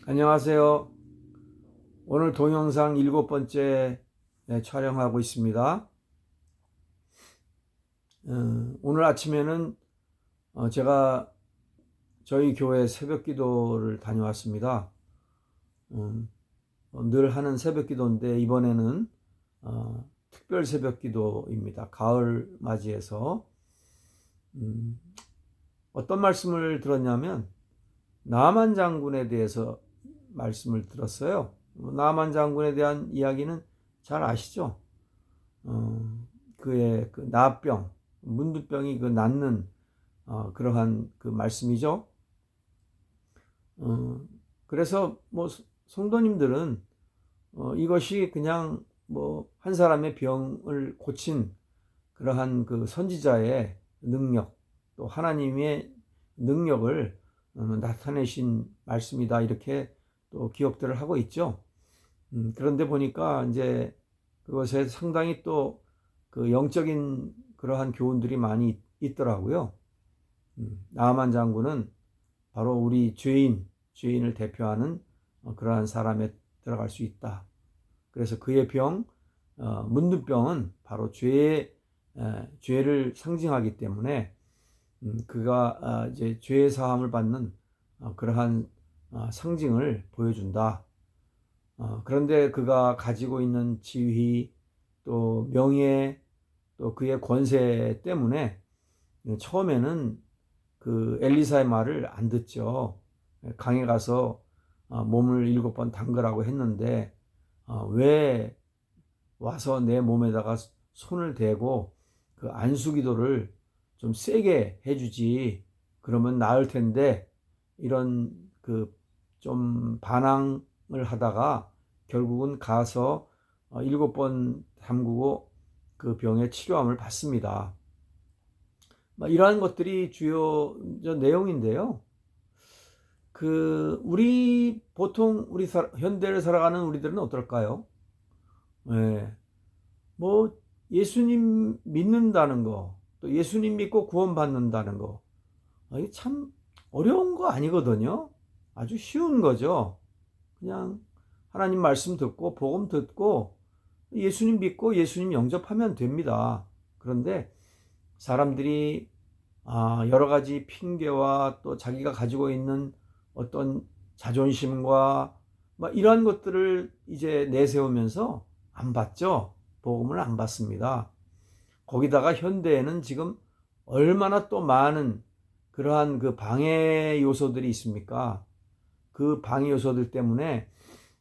안녕하세요. 오늘 동영상 7번째 촬영하고 있습니다. 오늘 아침에는 제가 저희 교회 새벽 기도를 다녀왔습니다. 늘 하는 새벽 기도인데 이번에는 특별 새벽 기도입니다. 가을 맞이해서 어떤 말씀을 들었냐면 나만 장군에 대해서 말씀을 들었어요. 나만 장군에 대한 이야기는 잘 아시죠? 그의 그 나병, 문두병이 그 낫는 그러한 그 말씀이죠. 그래서 뭐 성도님들은 이것이 그냥 뭐 한 사람의 병을 고친 그러한 그 선지자의 능력, 또 하나님의 능력을 나타내신 말씀이다 이렇게 또 기억들을 하고 있죠. 그런데 보니까 이제 그것에 상당히 또 그 영적인 그러한 교훈들이 많이 있더라고요. 나아만 장군은 바로 우리 죄인을 대표하는 그러한 사람에 들어갈 수 있다. 그래서 그의 병, 문둥병은 바로 죄를 상징하기 때문에 그가 이제 죄의 사함을 받는 그러한 상징을 보여준다. 그런데 그가 가지고 있는 지위, 또 명예, 또 그의 권세 때문에 처음에는 그 엘리사의 말을 안 듣죠. 강에 가서 몸을 7번 담그라고 했는데 왜 와서 내 몸에다가 손을 대고 그 안수기도를 좀 세게 해주지, 그러면 나을 텐데, 이런 그 좀 반항을 하다가 결국은 가서 7번 담그고 그 병의 치료함을 받습니다. 이러한 것들이 주요 내용인데요. 우리 보통 현대를 살아가는 우리들은 어떨까요? 뭐 예수님 믿는다는 거, 또 예수님 믿고 구원받는다는 거, 이게 참 어려운 거 아니거든요. 아주 쉬운 거죠. 그냥 하나님 말씀 듣고 복음 듣고 예수님 믿고 예수님 영접하면 됩니다. 그런데 사람들이 여러 가지 핑계와 또 자기가 가지고 있는 어떤 자존심과 이러한 것들을 이제 내세우면서 안 받죠. 복음을 안 받습니다. 거기다가 현대에는 지금 얼마나 또 많은 그러한 그 방해 요소들이 있습니까? 그 방해 요소들 때문에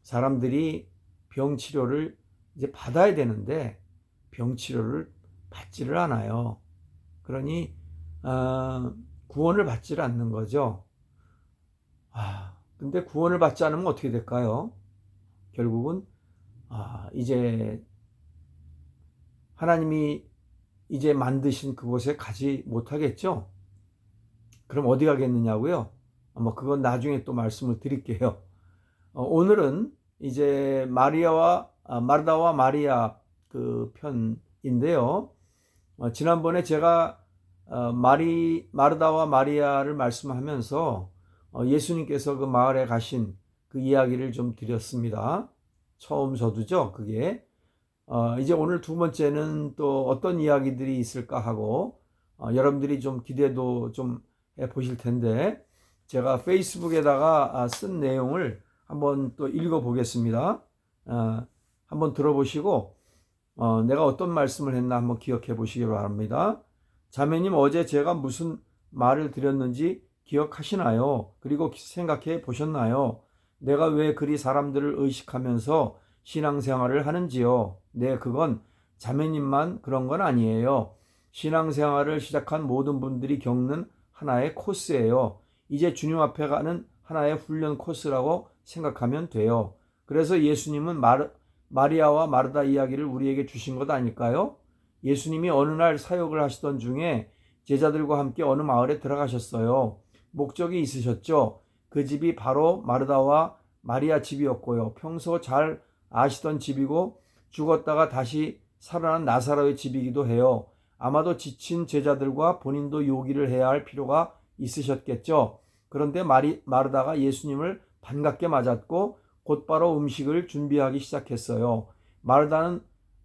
사람들이 병 치료를 이제 받아야 되는데 병 치료를 받지를 않아요. 그러니 구원을 받지를 않는 거죠. 근데 구원을 받지 않으면 어떻게 될까요? 결국은 이제 하나님이 이제 만드신 그곳에 가지 못하겠죠? 그럼 어디 가겠느냐고요? 그건 나중에 또 말씀을 드릴게요. 오늘은 이제 마르다와 마리아 그 편인데요. 지난번에 제가 마르다와 마리아를 말씀하면서 예수님께서 그 마을에 가신 그 이야기를 좀 드렸습니다. 처음 서두죠, 그게. 이제 오늘 두 번째는 또 어떤 이야기들이 있을까 하고 여러분들이 좀 기대도 좀 해보실 텐데, 제가 페이스북에다가 쓴 내용을 한번 또 읽어보겠습니다. 한번 들어보시고 내가 어떤 말씀을 했나 한번 기억해 보시기 바랍니다. 자매님, 어제 제가 무슨 말을 드렸는지 기억하시나요? 그리고 생각해 보셨나요? 내가 왜 그리 사람들을 의식하면서 신앙생활을 하는지요? 네, 그건 자매님만 그런 건 아니에요. 신앙생활을 시작한 모든 분들이 겪는 하나의 코스예요. 이제 주님 앞에 가는 하나의 훈련 코스라고 생각하면 돼요. 그래서 예수님은 마리아와 마르다 이야기를 우리에게 주신 것 아닐까요? 예수님이 어느 날 사역을 하시던 중에 제자들과 함께 어느 마을에 들어가셨어요. 목적이 있으셨죠. 그 집이 바로 마르다와 마리아 집이었고요. 평소 잘 아시던 집이고 죽었다가 다시 살아난 나사로의 집이기도 해요. 아마도 지친 제자들과 본인도 요기를 해야 할 필요가 있으셨겠죠. 그런데 마르다가 예수님을 반갑게 맞았고 곧바로 음식을 준비하기 시작했어요. 마르다는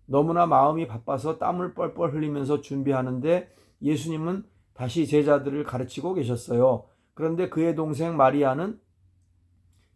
너무나 마음이 바빠서 땀을 뻘뻘 흘리면서 준비하는데 예수님은 다시 제자들을 가르치고 계셨어요. 그런데 그의 동생 마리아는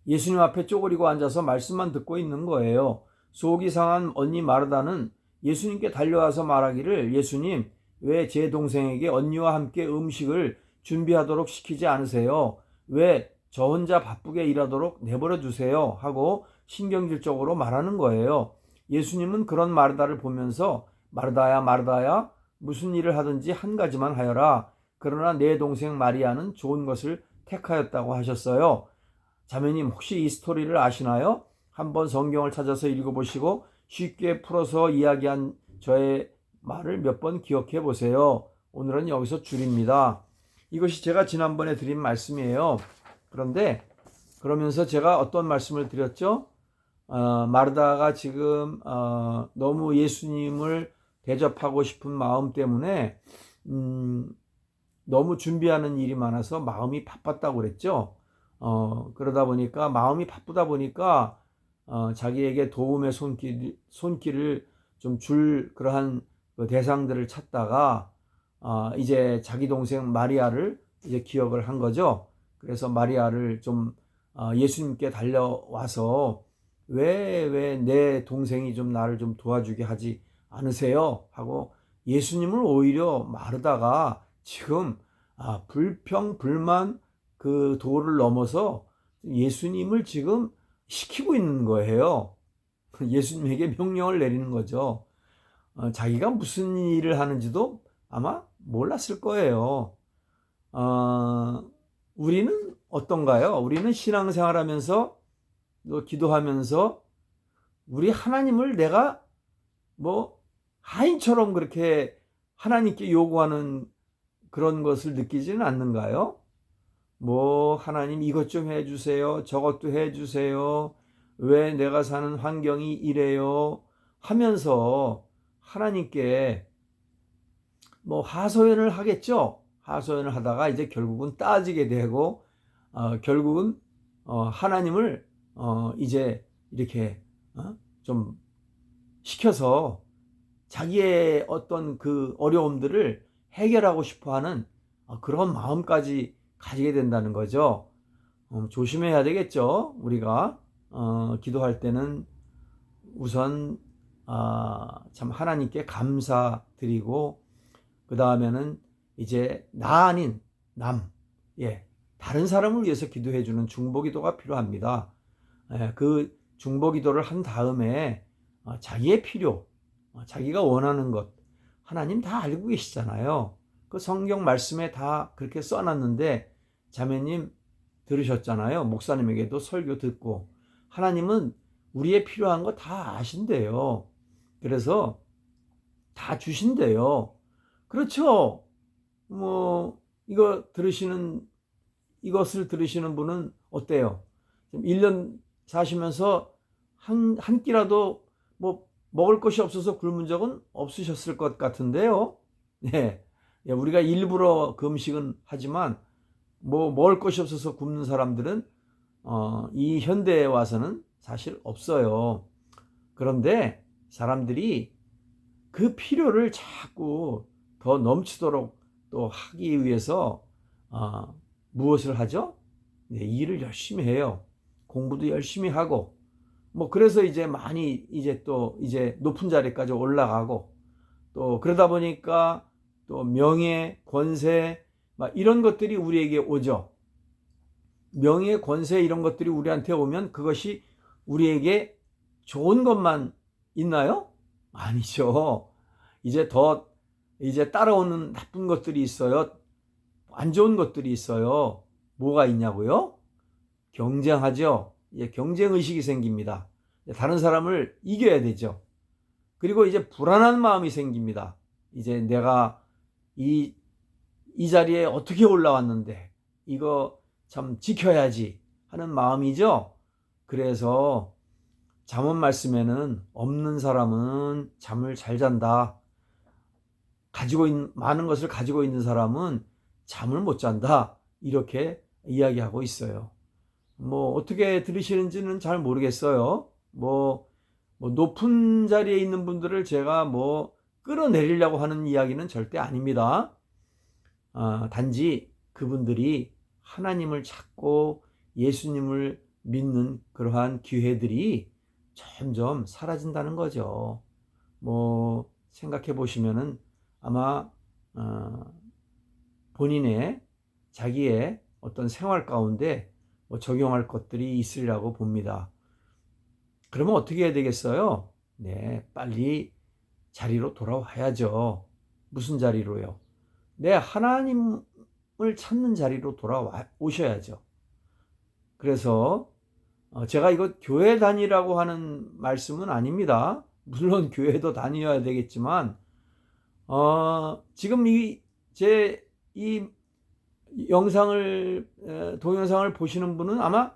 예수님 앞에 쪼그리고 앉아서 말씀만 듣고 있는 거예요. 속이 상한 언니 마르다는 예수님께 달려와서 말하기를, 예수님, 왜 제 동생에게 언니와 함께 음식을 준비하도록 시키지 않으세요? 왜 저 혼자 바쁘게 일하도록 내버려 두세요? 하고 신경질적으로 말하는 거예요. 예수님은 그런 마르다를 보면서, 마르다야, 마르다야, 무슨 일을 하든지 한 가지만 하여라. 그러나 내 동생 마리아는 좋은 것을 택하였다고 하셨어요. 자매님, 혹시 이 스토리를 아시나요? 한번 성경을 찾아서 읽어보시고 쉽게 풀어서 이야기한 저의 말을 몇 번 기억해 보세요. 오늘은 여기서 줄입니다. 이것이 제가 지난번에 드린 말씀이에요. 그런데 그러면서 제가 어떤 말씀을 드렸죠? 마르다가 지금 너무 예수님을 대접하고 싶은 마음 때문에 너무 준비하는 일이 많아서 마음이 바빴다고 그랬죠. 그러다 보니까 마음이 바쁘다 보니까 자기에게 도움의 손길을 좀 줄 그러한 그 대상들을 찾다가 이제 자기 동생 마리아를 이제 기억을 한 거죠. 그래서 마리아를 좀 예수님께 달려와서 왜 내 동생이 좀 나를 좀 도와주게 하지 않으세요? 하고 예수님을 오히려 마르다가 지금 불평, 불만 그 도를 넘어서 예수님을 지금 시키고 있는 거예요. 예수님에게 명령을 내리는 거죠. 자기가 무슨 일을 하는지도 아마 몰랐을 거예요. 우리는 어떤가요? 우리는 신앙생활 하면서 또 기도하면서 우리 하나님을 내가 뭐 하인처럼 그렇게 하나님께 요구하는 그런 것을 느끼지는 않는가요? 뭐 하나님 이것 좀 해주세요. 저것도 해주세요. 왜 내가 사는 환경이 이래요? 하면서 하나님께 뭐 하소연을 하겠죠. 하소연을 하다가 이제 결국은 따지게 되고 결국은 하나님을 이제 이렇게 좀 시켜서 자기의 어떤 그 어려움들을 해결하고 싶어하는 그런 마음까지 가지게 된다는 거죠. 조심해야 되겠죠. 우리가 기도할 때는 우선 참 하나님께 감사드리고 그 다음에는 이제 나 아닌 남, 다른 사람을 위해서 기도해 주는 중보기도가 필요합니다. 그 중보기도를 한 다음에 자기의 필요, 자기가 원하는 것 하나님 다 알고 계시잖아요. 그 성경 말씀에 다 그렇게 써놨는데 자매님 들으셨잖아요. 목사님에게도 설교 듣고 하나님은 우리의 필요한 거 다 아신대요. 그래서 다 주신대요. 그렇죠. 뭐 이것을 들으시는 분은 어때요? 1년 사시면서 한 끼라도 뭐 먹을 것이 없어서 굶은 적은 없으셨을 것 같은데요. 우리가 일부러 금식은 하지만 뭐 먹을 것이 없어서 굶는 사람들은 이 현대에 와서는 사실 없어요. 그런데 사람들이 그 필요를 자꾸 더 넘치도록 또 하기 위해서 무엇을 하죠? 일을 열심히 해요. 공부도 열심히 하고 뭐 그래서 이제 많이 이제 높은 자리까지 올라가고 또 그러다 보니까 또 명예, 권세 막 이런 것들이 우리에게 오죠. 명예, 권세 이런 것들이 우리한테 오면 그것이 우리에게 좋은 것만 있나요? 아니죠. 이제 따라오는 나쁜 것들이 있어요. 안 좋은 것들이 있어요. 뭐가 있냐고요? 경쟁하죠. 이제 경쟁의식이 생깁니다. 다른 사람을 이겨야 되죠. 그리고 이제 불안한 마음이 생깁니다. 이제 내가 이 자리에 어떻게 올라왔는데 이거 참 지켜야지 하는 마음이죠. 그래서 잠언 말씀에는 없는 사람은 잠을 잘 잔다. 많은 것을 가지고 있는 사람은 잠을 못 잔다. 이렇게 이야기하고 있어요. 뭐 어떻게 들으시는지는 잘 모르겠어요. 뭐 높은 자리에 있는 분들을 제가 뭐 끌어내리려고 하는 이야기는 절대 아닙니다. 단지 그분들이 하나님을 찾고 예수님을 믿는 그러한 기회들이 점점 사라진다는 거죠. 뭐 생각해 보시면은 아마 본인의 자기의 어떤 생활 가운데 뭐 적용할 것들이 있으리라고 봅니다. 그러면 어떻게 해야 되겠어요? 네, 빨리 자리로 돌아와야죠. 무슨 자리로요? 네, 하나님을 찾는 자리로 돌아오셔야죠. 그래서 제가 이거 교회 다니라고 하는 말씀은 아닙니다. 물론 교회도 다녀야 되겠지만 지금 이 영상을 동영상을 보시는 분은 아마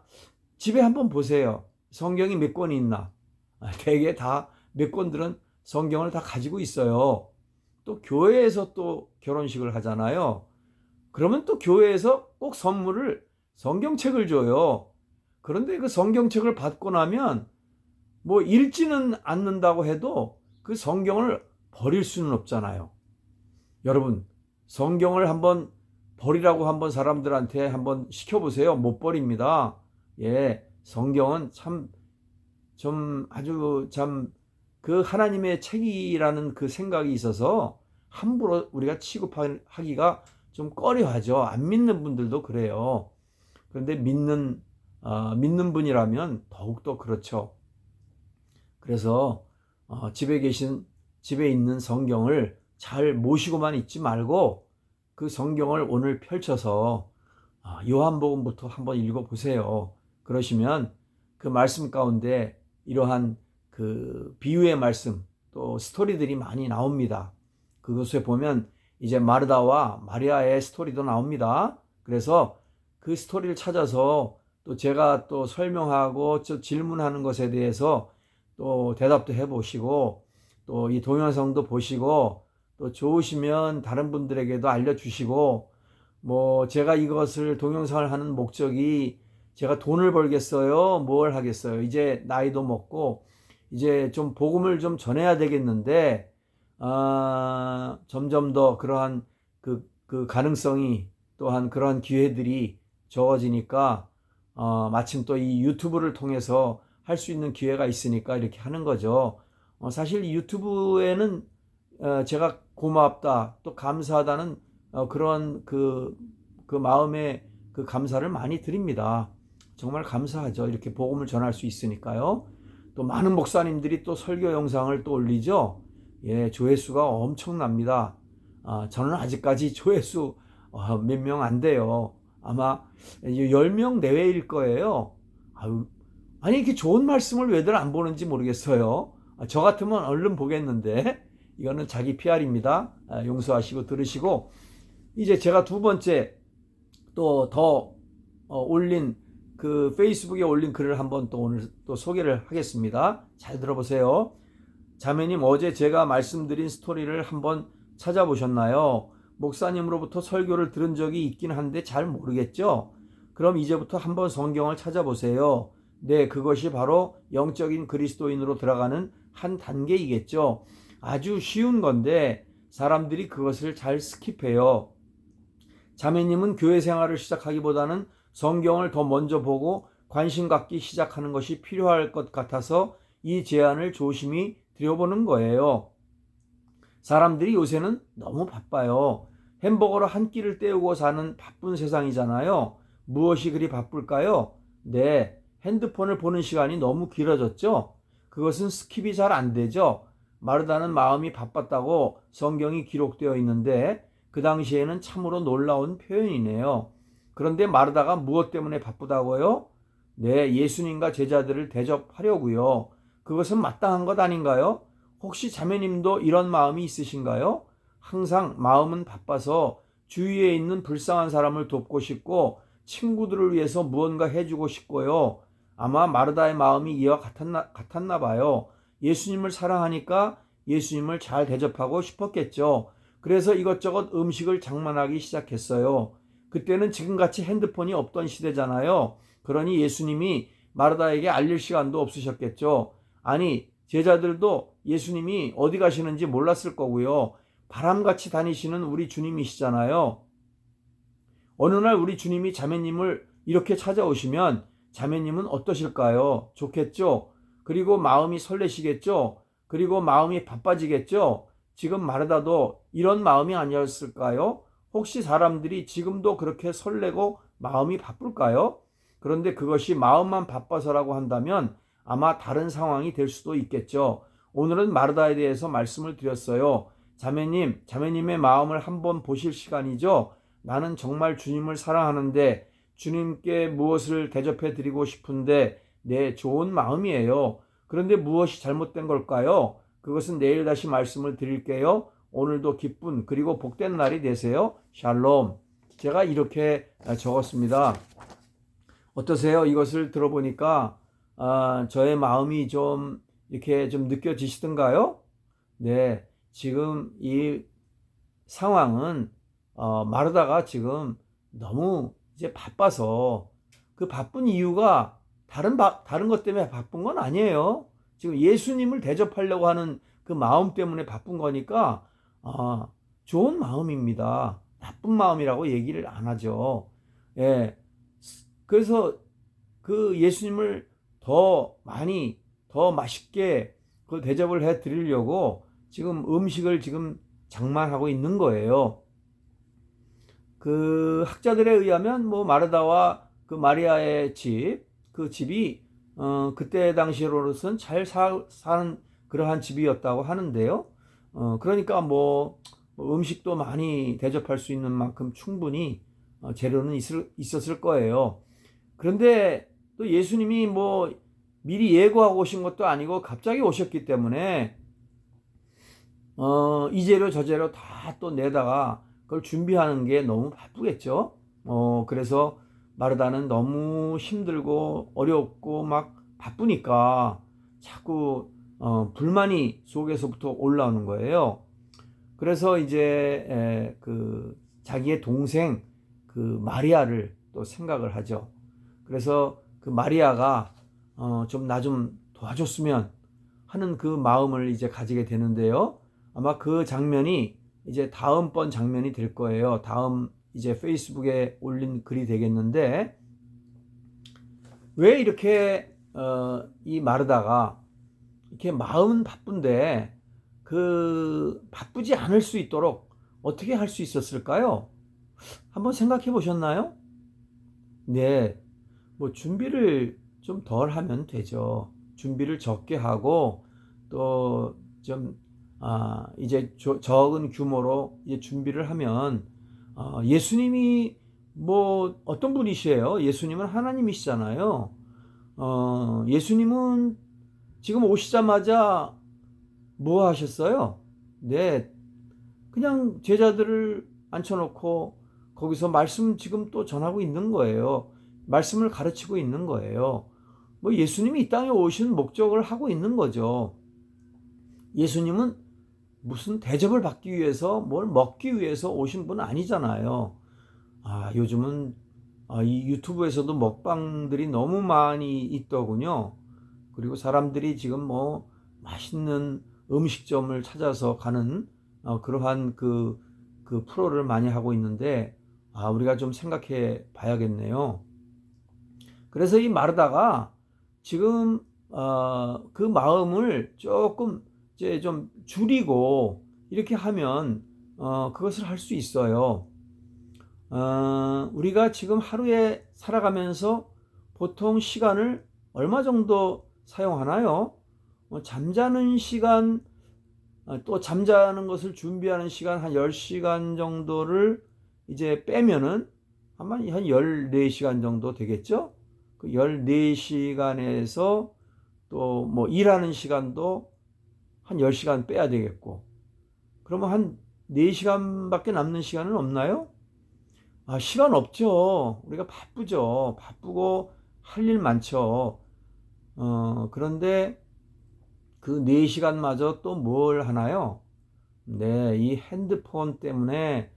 집에 한번 보세요. 성경이 몇 권이 있나? 대개 다 몇 권들은 성경을 다 가지고 있어요. 또 교회에서 또 결혼식을 하잖아요. 그러면 또 교회에서 꼭 선물을 성경책을 줘요. 그런데 그 성경책을 받고 나면 뭐 읽지는 않는다고 해도 그 성경을 버릴 수는 없잖아요. 여러분, 성경을 한번 버리라고 한번 사람들한테 한번 시켜보세요. 못 버립니다. 예, 성경은 아주 그 하나님의 책이라는 그 생각이 있어서 함부로 우리가 취급하기가 좀 꺼려하죠. 안 믿는 분들도 그래요. 그런데 믿는 분이라면 더욱더 그렇죠. 그래서 집에 있는 성경을 잘 모시고만 있지 말고 그 성경을 오늘 펼쳐서 요한복음부터 한번 읽어보세요. 그러시면 그 말씀 가운데 이러한 그 비유의 말씀 또 스토리들이 많이 나옵니다. 그것에 보면 이제 마르다와 마리아의 스토리도 나옵니다. 그래서 그 스토리를 찾아서 또 제가 또 설명하고 질문하는 것에 대해서 또 대답도 해보시고 또 이 동영상도 보시고 또 좋으시면 다른 분들에게도 알려주시고 뭐 제가 이것을 동영상을 하는 목적이 제가 돈을 벌겠어요? 뭘 하겠어요? 이제 나이도 먹고 이제 좀 복음을 좀 전해야 되겠는데 점점 더 그러한 그 가능성이 또한 그러한 기회들이 적어지니까 마침 또 이 유튜브를 통해서 할 수 있는 기회가 있으니까 이렇게 하는 거죠. 사실 유튜브에는 제가 고맙다 또 감사하다는 그런 그 마음의 그 감사를 많이 드립니다. 정말 감사하죠. 이렇게 복음을 전할 수 있으니까요. 또 많은 목사님들이 또 설교 영상을 또 올리죠. 예, 조회수가 엄청납니다. 저는 아직까지 조회수 몇 명 안 돼요. 아마 10명 내외일 거예요. 아니 이렇게 좋은 말씀을 왜들 안 보는지 모르겠어요. 저 같으면 얼른 보겠는데 이거는 자기 PR입니다. 용서하시고 들으시고 이제 제가 두 번째 또 더 올린 그 페이스북에 올린 글을 한번 또 오늘 또 소개를 하겠습니다. 잘 들어보세요. 자매님, 어제 제가 말씀드린 스토리를 한번 찾아보셨나요? 목사님으로부터 설교를 들은 적이 있긴 한데 잘 모르겠죠? 그럼 이제부터 한번 성경을 찾아보세요. 네, 그것이 바로 영적인 그리스도인으로 들어가는 한 단계이겠죠. 아주 쉬운 건데 사람들이 그것을 잘 스킵해요. 자매님은 교회 생활을 시작하기보다는 성경을 더 먼저 보고 관심 갖기 시작하는 것이 필요할 것 같아서 이 제안을 조심히 드려보는 거예요. 사람들이 요새는 너무 바빠요. 햄버거로 한 끼를 때우고 사는 바쁜 세상이잖아요. 무엇이 그리 바쁠까요? 네, 핸드폰을 보는 시간이 너무 길어졌죠. 그것은 스킵이 잘 안 되죠. 마르다는 마음이 바빴다고 성경이 기록되어 있는데 그 당시에는 참으로 놀라운 표현이네요. 그런데 마르다가 무엇 때문에 바쁘다고요? 네, 예수님과 제자들을 대접하려고요. 그것은 마땅한 것 아닌가요? 혹시 자매님도 이런 마음이 있으신가요? 항상 마음은 바빠서 주위에 있는 불쌍한 사람을 돕고 싶고 친구들을 위해서 무언가 해주고 싶고요. 아마 마르다의 마음이 이와 같았나 봐요. 예수님을 사랑하니까 예수님을 잘 대접하고 싶었겠죠. 그래서 이것저것 음식을 장만하기 시작했어요. 그때는 지금같이 핸드폰이 없던 시대잖아요. 그러니 예수님이 마르다에게 알릴 시간도 없으셨겠죠. 아니, 제자들도 예수님이 어디 가시는지 몰랐을 거고요. 바람같이 다니시는 우리 주님이시잖아요. 어느 날 우리 주님이 자매님을 이렇게 찾아오시면 자매님은 어떠실까요? 좋겠죠? 그리고 마음이 설레시겠죠? 그리고 마음이 바빠지겠죠? 지금 마르다도 이런 마음이 아니었을까요? 혹시 사람들이 지금도 그렇게 설레고 마음이 바쁠까요? 그런데 그것이 마음만 바빠서라고 한다면 아마 다른 상황이 될 수도 있겠죠. 오늘은 마르다에 대해서 말씀을 드렸어요. 자매님, 자매님의 마음을 한번 보실 시간이죠. 나는 정말 주님을 사랑하는데 주님께 무엇을 대접해 드리고 싶은데 네, 좋은 마음이에요. 그런데 무엇이 잘못된 걸까요? 그것은 내일 다시 말씀을 드릴게요. 오늘도 기쁜 그리고 복된 날이 되세요. 샬롬. 제가 이렇게 적었습니다. 어떠세요? 이것을 들어보니까 저의 마음이 좀 이렇게 좀 느껴지시던가요? 네, 지금 이 상황은 마르다가 지금 너무 이제 바빠서 그 바쁜 이유가 다른 것 때문에 바쁜 건 아니에요. 지금 예수님을 대접하려고 하는 그 마음 때문에 바쁜 거니까 좋은 마음입니다. 나쁜 마음이라고 얘기를 안 하죠. 예. 그래서 그 예수님을 더 많이 더 맛있게 그 대접을 해 드리려고 지금 음식을 지금 장만하고 있는 거예요. 그 학자들에 의하면 뭐 마르다와 그 마리아의 그 집이 그때 당시로서는 잘 사는 그러한 집이었다고 하는데요. 그러니까 뭐 음식도 많이 대접할 수 있는 만큼 충분히 재료는 있었을 거예요. 그런데 또 예수님이 뭐 미리 예고하고 오신 것도 아니고 갑자기 오셨기 때문에 이 재료 저 재료 다 또 내다가 그걸 준비하는 게 너무 바쁘겠죠. 그래서 마르다는 너무 힘들고 어렵고 막 바쁘니까 자꾸 불만이 속에서부터 올라오는 거예요. 그래서 이제 그 자기의 동생 그 마리아를 또 생각을 하죠. 그래서 그 마리아가 좀 나 좀 도와줬으면 하는 그 마음을 이제 가지게 되는데요. 아마 그 장면이 이제 다음번 장면이 될 거예요. 다음 이제 페이스북에 올린 글이 되겠는데, 왜 이렇게 이 마르다가 이렇게 마음은 바쁜데 그 바쁘지 않을 수 있도록 어떻게 할 수 있었을까요? 한번 생각해 보셨나요? 네, 뭐 준비를 좀 덜 하면 되죠. 준비를 적게 하고 또 좀 이제 적은 규모로 이제 준비를 하면 예수님이 뭐 어떤 분이시에요? 예수님은 하나님이시잖아요. 예수님은 지금 오시자마자 뭐 하셨어요? 네, 그냥 제자들을 앉혀놓고 거기서 말씀 지금 또 전하고 있는 거예요. 말씀을 가르치고 있는 거예요. 뭐 예수님이 이 땅에 오신 목적을 하고 있는 거죠. 예수님은 무슨 대접을 받기 위해서 뭘 먹기 위해서 오신 분은 아니잖아요. 요즘은 이 유튜브에서도 먹방들이 너무 많이 있더군요. 그리고 사람들이 지금 뭐 맛있는 음식점을 찾아서 가는 그러한 그 프로를 많이 하고 있는데 우리가 좀 생각해 봐야겠네요. 그래서 이 마르다가 지금 그 마음을 조금 이제 좀 줄이고 이렇게 하면 그것을 할 수 있어요. 우리가 지금 하루에 살아가면서 보통 시간을 얼마 정도 사용하나요? 잠자는 시간, 또 잠자는 것을 준비하는 시간 한 10시간 정도를 이제 빼면은 아마 한 14시간 정도 되겠죠? 그 14시간에서 또 뭐 일하는 시간도 한 10시간 빼야 되겠고, 그러면 한 4시간밖에 남는 시간은 없나요? 시간 없죠. 우리가 바쁘죠. 바쁘고 할 일 많죠. 그런데 그 4시간마저 또 뭘 하나요? 네, 이 핸드폰 때문에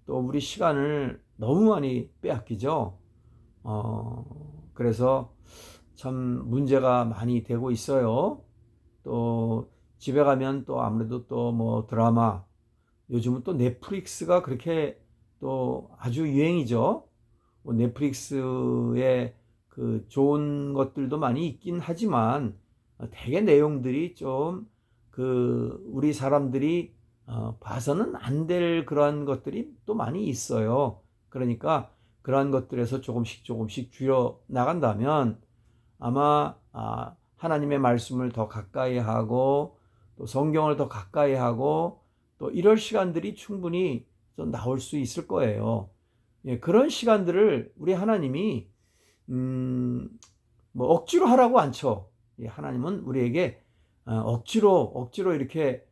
또 우리 시간을 너무 많이 빼앗기죠. 그래서 참 문제가 많이 되고 있어요. 또 집에 가면 또 아무래도 또 뭐 드라마, 요즘은 또 넷플릭스가 그렇게 또 아주 유행이죠. 뭐 넷플릭스에 그 좋은 것들도 많이 있긴 하지만 대개 내용들이 좀 그 우리 사람들이 봐서는 안 될 그러한 것들이 또 많이 있어요. 그러니까 그러한 것들에서 조금씩 줄여 나간다면 아마 하나님의 말씀을 더 가까이 하고 또 성경을 더 가까이 하고 또 이럴 시간들이 충분히 좀 나올 수 있을 거예요. 예, 그런 시간들을 우리 하나님이 뭐 억지로 하라고 않죠. 예, 하나님은 우리에게 억지로 이렇게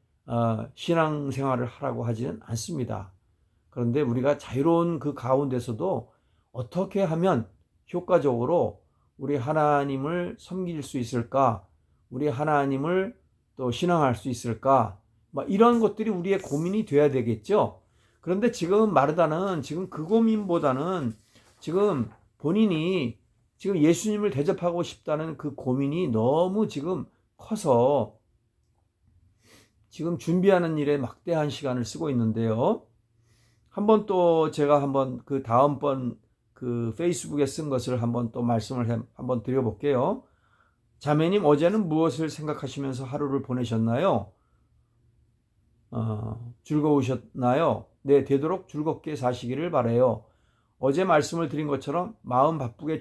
신앙생활을 하라고 하지는 않습니다. 그런데 우리가 자유로운 그 가운데서도 어떻게 하면 효과적으로 우리 하나님을 섬길 수 있을까? 우리 하나님을 또 신앙할 수 있을까? 이런 것들이 우리의 고민이 돼야 되겠죠. 그런데 지금 마르다는 지금 그 고민보다는 지금 본인이 지금 예수님을 대접하고 싶다는 그 고민이 너무 지금 커서 지금 준비하는 일에 막대한 시간을 쓰고 있는데요. 한번 또 제가 한번 그 다음번 그 페이스북에 쓴 것을 한번 또 말씀을 한번 드려볼게요. 자매님, 어제는 무엇을 생각하시면서 하루를 보내셨나요? 즐거우셨나요? 네, 되도록 즐겁게 사시기를 바라요. 어제 말씀을 드린 것처럼 마음 바쁘게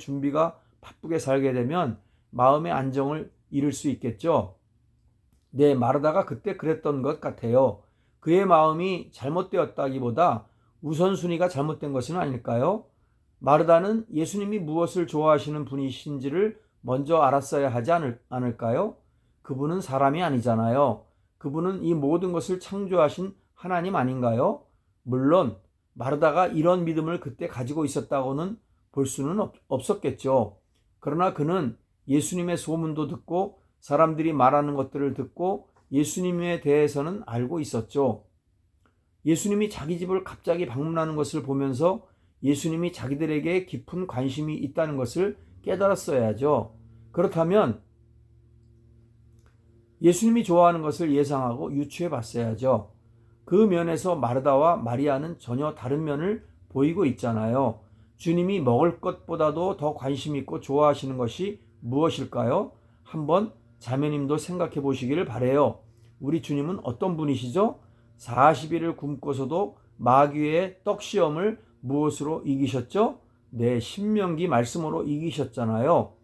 살게 되면 마음의 안정을 잃을 수 있겠죠. 네, 마르다가 그때 그랬던 것 같아요. 그의 마음이 잘못되었다기보다 우선순위가 잘못된 것은 아닐까요? 마르다는 예수님이 무엇을 좋아하시는 분이신지를 먼저 알았어야 하지 않을까요? 그분은 사람이 아니잖아요. 그분은 이 모든 것을 창조하신 하나님 아닌가요? 물론 마르다가 이런 믿음을 그때 가지고 있었다고는 볼 수는 없었겠죠. 그러나 그는 예수님의 소문도 듣고 사람들이 말하는 것들을 듣고 예수님에 대해서는 알고 있었죠. 예수님이 자기 집을 갑자기 방문하는 것을 보면서 예수님이 자기들에게 깊은 관심이 있다는 것을 깨달았어야죠. 그렇다면 예수님이 좋아하는 것을 예상하고 유추해 봤어야죠. 그 면에서 마르다와 마리아는 전혀 다른 면을 보이고 있잖아요. 주님이 먹을 것보다도 더 관심 있고 좋아하시는 것이 무엇일까요? 한번 자매님도 생각해 보시기를 바라요. 우리 주님은 어떤 분이시죠? 40일을 굶고서도 마귀의 떡시험을 무엇으로 이기셨죠? 네, 신명기 말씀으로 이기셨잖아요.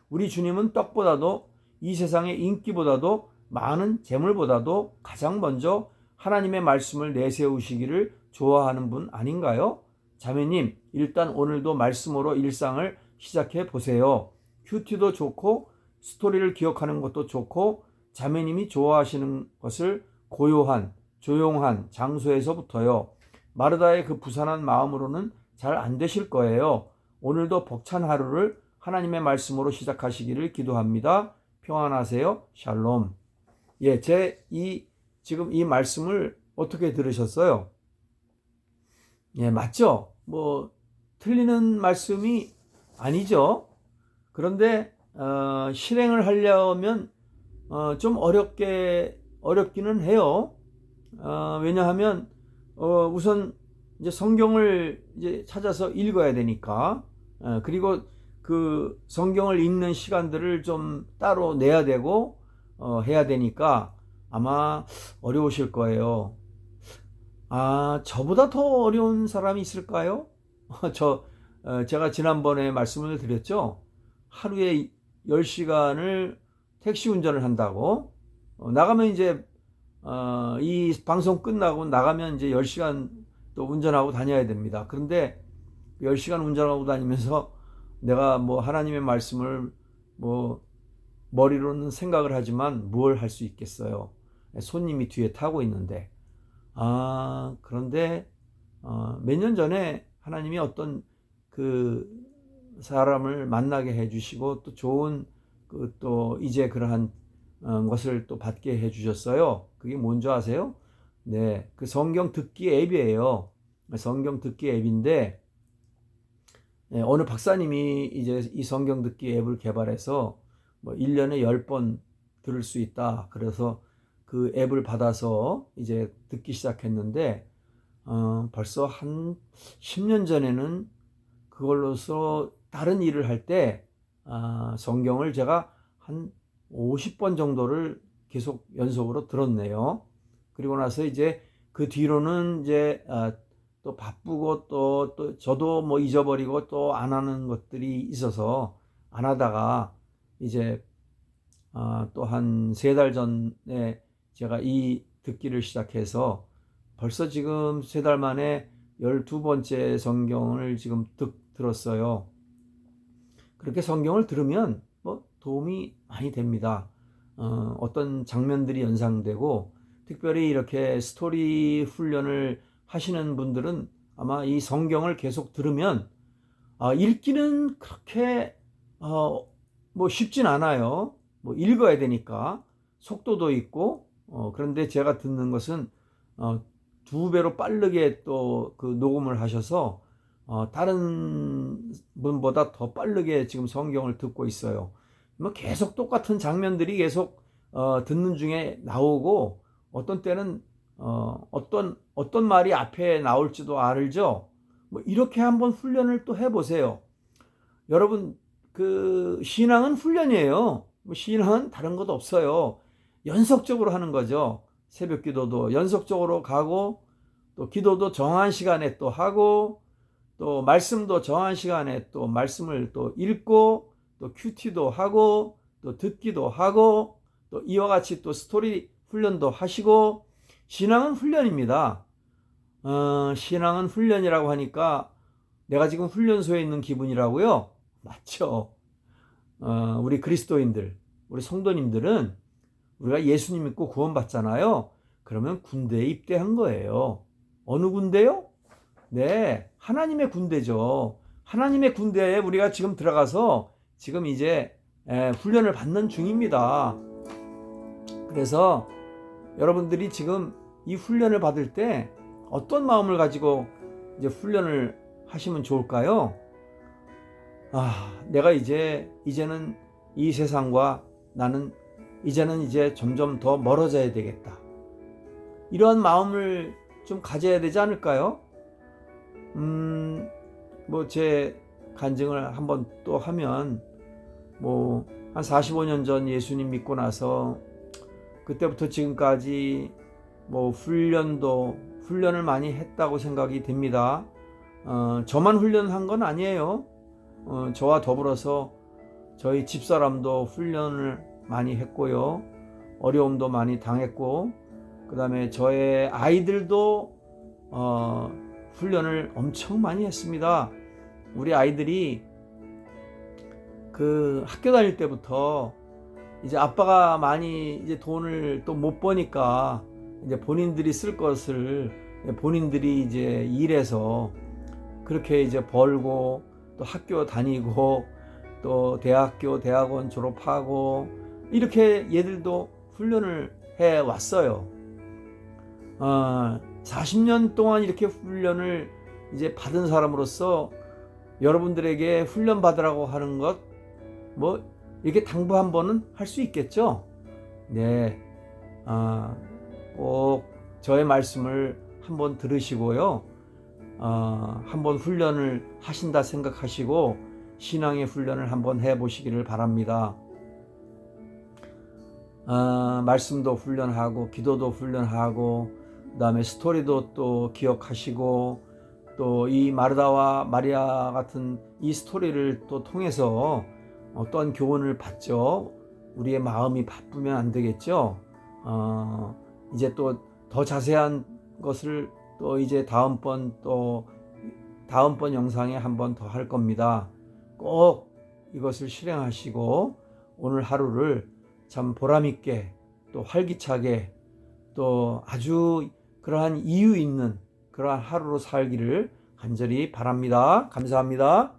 우리 주님은 떡보다도 이 세상의 인기보다도 많은 재물보다도 가장 먼저 하나님의 말씀을 내세우시기를 좋아하는 분 아닌가요? 자매님, 일단 오늘도 말씀으로 일상을 시작해 보세요. 큐티도 좋고 스토리를 기억하는 것도 좋고 자매님이 좋아하시는 것을 고요한 조용한 장소에서부터요. 마르다의 그 부산한 마음으로는 잘 안 되실 거예요. 오늘도 벅찬 하루를 하나님의 말씀으로 시작하시기를 기도합니다. 평안하세요. 샬롬. 예, 지금 이 말씀을 어떻게 들으셨어요? 예, 맞죠? 뭐 틀리는 말씀이 아니죠. 그런데 실행을 하려면 좀 어렵기는 해요. 왜냐하면 우선 이제 성경을 이제 찾아서 읽어야 되니까 그리고 그 성경을 읽는 시간들을 좀 따로 내야 되고 해야 되니까 아마 어려우실 거예요. 저보다 더 어려운 사람이 있을까요? 제가 지난번에 말씀을 드렸죠. 하루에 10시간을 택시 운전을 한다고 나가면 이제 이 방송 끝나고 나가면 이제 10시간 또 운전하고 다녀야 됩니다. 그런데 10시간 운전하고 다니면서 내가 뭐 하나님의 말씀을 뭐 머리로는 생각을 하지만 뭘 할 수 있겠어요. 손님이 뒤에 타고 있는데 그런데 몇 년 전에 하나님이 어떤 그 사람을 만나게 해주시고 또 좋은 또 이제 그러한 것을 또 받게 해주셨어요. 그게 뭔지 아세요? 네, 그 성경 듣기 앱이에요. 성경 듣기 앱인데 어느 박사님이 이제 이 성경 듣기 앱을 개발해서 뭐 1년에 10번 들을 수 있다. 그래서 그 앱을 받아서 이제 듣기 시작했는데, 벌써 한 10년 전에는 그걸로서 다른 일을 할 때, 성경을 제가 한 50번 정도를 계속 연속으로 들었네요. 그리고 나서 이제 그 뒤로는 이제 또 바쁘고 또 저도 뭐 잊어버리고 또 안 하는 것들이 있어서 안 하다가 이제 또 한 3달 전에 제가 이 듣기를 시작해서 벌써 지금 3달 만에 12번째 성경을 지금 들었어요. 그렇게 성경을 들으면 뭐 도움이 많이 됩니다. 어떤 장면들이 연상되고, 특별히 이렇게 스토리 훈련을 하시는 분들은 아마 이 성경을 계속 들으면, 읽기는 그렇게 뭐 쉽진 않아요. 뭐 읽어야 되니까 속도도 있고, 그런데 제가 듣는 것은 2배로 빠르게 또 그 녹음을 하셔서 다른 분보다 더 빠르게 지금 성경을 듣고 있어요. 뭐 계속 똑같은 장면들이 계속 듣는 중에 나오고, 어떤 때는 어떤 말이 앞에 나올지도 알죠. 뭐 이렇게 한번 훈련을 또 해보세요. 여러분, 그 신앙은 훈련이에요. 뭐 신앙은 다른 것도 없어요. 연속적으로 하는 거죠. 새벽 기도도 연속적으로 가고, 또 기도도 정한 시간에 또 하고, 또 말씀도 정한 시간에 또 말씀을 또 읽고, 또 큐티도 하고, 또 듣기도 하고, 또 이와 같이 또 스토리 훈련도 하시고. 신앙은 훈련입니다. 신앙은 훈련이라고 하니까 내가 지금 훈련소에 있는 기분이라고요? 맞죠? 우리 그리스도인들, 우리 성도님들은 우리가 예수님 믿고 구원받잖아요. 그러면 군대에 입대한 거예요. 어느 군대요? 네, 하나님의 군대죠. 하나님의 군대에 우리가 지금 들어가서 지금 이제 훈련을 받는 중입니다. 그래서 여러분들이 지금 이 훈련을 받을 때 어떤 마음을 가지고 이제 훈련을 하시면 좋을까요? 내가 이제는 이 세상과 나는 이제는 이제 점점 더 멀어져야 되겠다. 이러한 마음을 좀 가져야 되지 않을까요? 뭐 제 간증을 한번 또 하면, 뭐 한 45년 전 예수님 믿고 나서 그때부터 지금까지 뭐 훈련을 많이 했다고 생각이 됩니다. 저만 훈련한 건 아니에요. 저와 더불어서 저희 집사람도 훈련을 많이 했고요. 어려움도 많이 당했고, 그 다음에 저의 아이들도 훈련을 엄청 많이 했습니다. 우리 아이들이 그 학교 다닐 때부터 이제 아빠가 많이 이제 돈을 또 못 버니까 이제 본인들이 쓸 것을 본인들이 이제 일해서 그렇게 이제 벌고, 또 학교 다니고, 또 대학원 졸업하고, 이렇게 얘들도 훈련을 해 왔어요. 40년 동안 이렇게 훈련을 이제 받은 사람으로서 여러분들에게 훈련 받으라고 하는 것, 뭐 이렇게 당부 한 번은 할 수 있겠죠? 네, 꼭 저의 말씀을 한번 들으시고요. 한번 훈련을 하신다 생각하시고 신앙의 훈련을 한번 해보시기를 바랍니다. 말씀도 훈련하고, 기도도 훈련하고, 그 다음에 스토리도 또 기억하시고, 또 이 마르다와 마리아 같은 이 스토리를 또 통해서 어떤 교훈을 받죠. 우리의 마음이 바쁘면 안 되겠죠. 이제 또 더 자세한 것을 또 이제 다음번 영상에 한번 더 할 겁니다. 꼭 이것을 실행하시고 오늘 하루를 참 보람있게, 또 활기차게, 또 아주 그러한 이유 있는 그러한 하루로 살기를 간절히 바랍니다. 감사합니다.